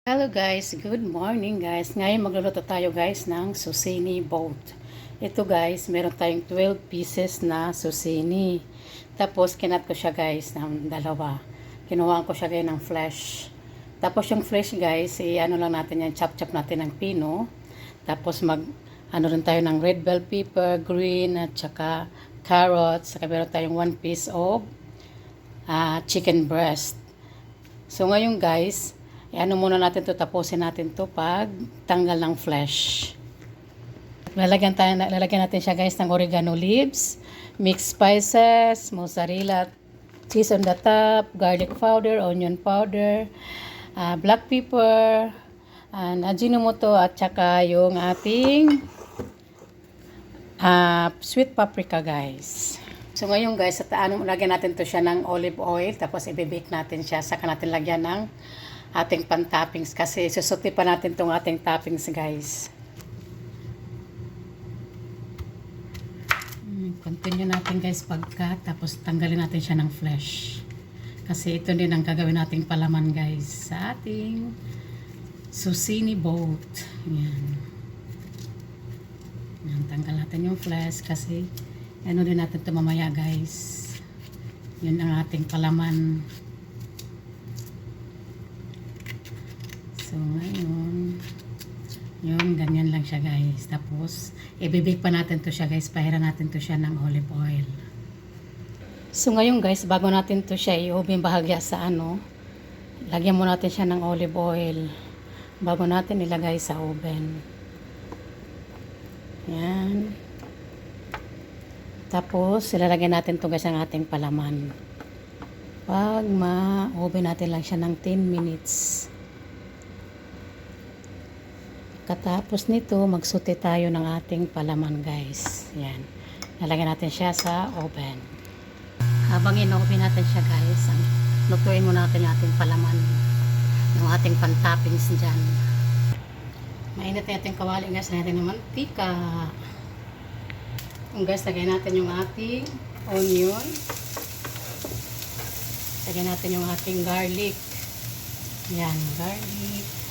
Hello guys, good morning guys. Ngayon magluluto tayo guys ng susini boat. Ito guys, meron tayong 12 pieces na susini. Tapos kinat ko siya guys ng dalawa. Kinuhaan ko siya guys ng flesh. Tapos yung flesh guys, ano lang natin yan, chop natin ng pino. Tapos ano rin tayo ng red bell pepper, green at saka carrots. Saka meron tayong 1 piece of chicken breast. So ngayon guys, ano muna natin to, tapusin natin to pag tanggal ng flesh. Lalagyan natin siya guys ng oregano leaves, mixed spices, mozzarella cheese on the top, garlic powder, onion powder, black pepper, and ajinomoto at saka yung ating sweet paprika guys. So ngayon guys, lagyan natin to siya ng olive oil, tapos i-bake natin siya, saka natin lagyan ng ating pan-toppings kasi susuti pa natin tong ating toppings guys. Continue natin guys pagka, tapos tanggalin natin siya ng flesh. Kasi ito din ang gagawin nating palaman guys sa ating susini boat. Yan. Yan, tanggal natin yung flesh kasi ano din natin ito mamaya guys. Yun ang ating palaman. So, ngayon, yun, ganyan lang siya guys. Tapos, i-bake pa natin to siya guys. Pahiran natin to siya ng olive oil. So, ngayon guys, bago natin to siya i-oven bahagya sa lagyan mo natin siya ng olive oil bago natin ilagay sa oven. Yan. Tapos, ilalagay natin to guys ang ating palaman. Pag ma-oven natin lang siya ng 10 minutes. Katapos nito, magsuti tayo ng ating palaman guys. Yan. Lalagyan natin siya sa oven. Habang in-oven natin siya guys, lutuin muna natin yung ating palaman. Yung ating pan-toppings dyan. Mainit na ating kawali guys. Lagyan natin ng mantika. Guys, lagyan natin yung ating onion. Lagyan natin yung ating garlic. Yan, garlic.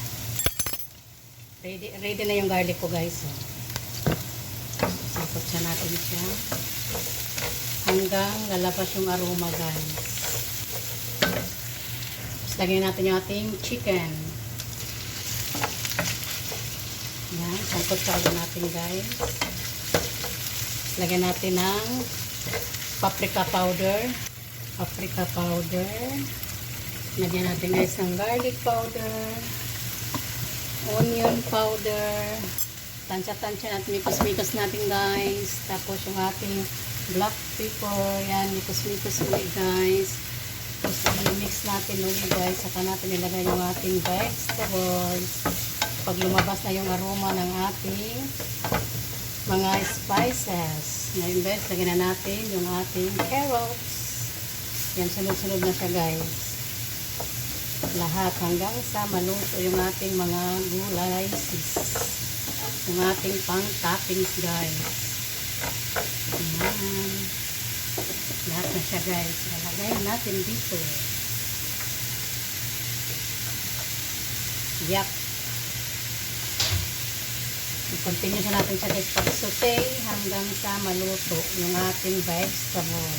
Ready na yung garlic ko guys. Sapot siya natin siya hanggang lalabas yung aroma guys. Tapos lagyan natin yung ating chicken. Yan, sangkot siya ulit natin guys. Lagyan natin ng paprika powder. Lagyan natin guys ng garlic powder, onion powder, tansya-tansya natin, mikos-mikos natin guys. Tapos yung ating black pepper, yan, mikos-mikos ulit guys. Tapos i-mix natin ulit guys, saka natin ilagay yung ating vegetables. Pag lumabas na yung aroma ng ating mga spices, ngayon guys, lagyan na natin yung ating carrots. Yan, sunod-sunod na siya guys. Lahat hanggang sa maluto yung ating mga gulay, yung ating pang-toppings guys. Ayan. Lahat na siya guys. Lalagay natin dito. Yap. I-continue sa natin siya guys pag-saute hanggang sa maluto yung ating vegetable.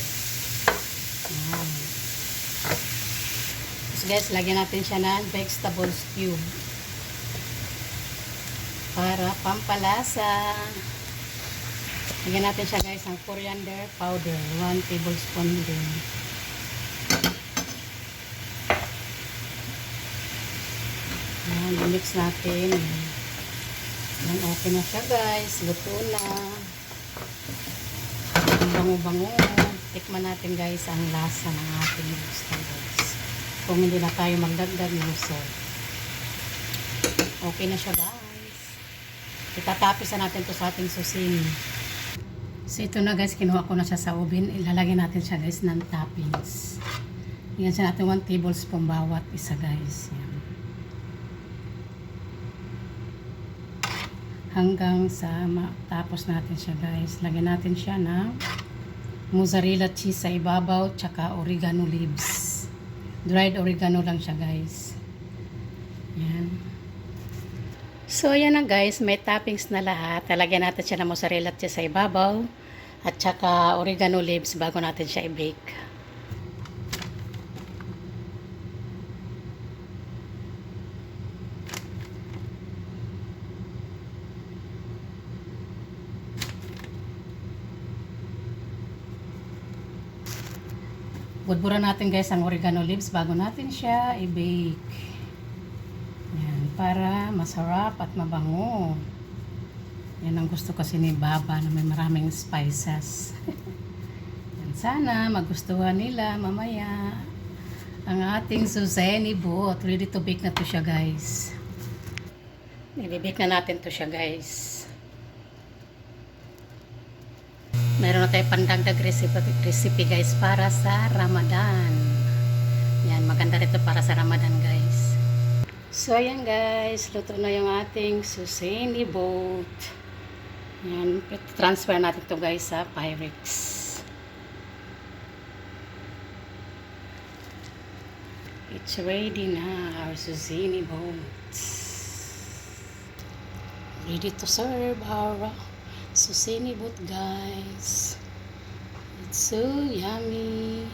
Ayan. Guys, lagyan natin siya ng vegetables cube para pampalasa. Lagyan natin siya guys ng coriander powder, 1 tablespoon din. Ayan, mix natin. Ayan, okay na siya guys, luto na. Ang bango-bango. Tikman natin guys ang lasa ng ating vegetables. Kung hindi na tayo magdagdag ng salt. Okay na siya guys. Itatapis na natin to sa ating susini. So ito na guys, kinuha ko na siya sa oven. Ilalagay natin siya guys ng toppings. Yan siya natin 1 tablespoon bawat isa guys. Yan. Hanggang sa matapos natin siya guys. Lagyan natin siya ng mozzarella cheese sa ibabaw tsaka oregano leaves. Dried oregano lang siya guys. Yan. So, ayan na guys. May toppings na lahat. Talagyan natin siya ng mozzarella cheese sa ibabaw. At saka oregano leaves bago natin siya i-bake. Budburan natin guys ang oregano leaves bago natin siya i-bake. Yan, para masarap at mabango. Yan ang gusto kasi ni Baba na may maraming spices. Yan, sana magustuhan nila mamaya ang ating Suseni boat. Ready to bake na to siya guys. I-bake na natin to siya guys. Meron na tayong pandagdag recipe guys para sa Ramadan. Yan, maganda rito para sa Ramadan guys. So ayan guys, luto na yung ating Suseni boat. Yan, transfer natin to guys sa Pyrex. It's ready na, our Suseni boat. Ready to serve our Suseni boat guys. It's so yummy.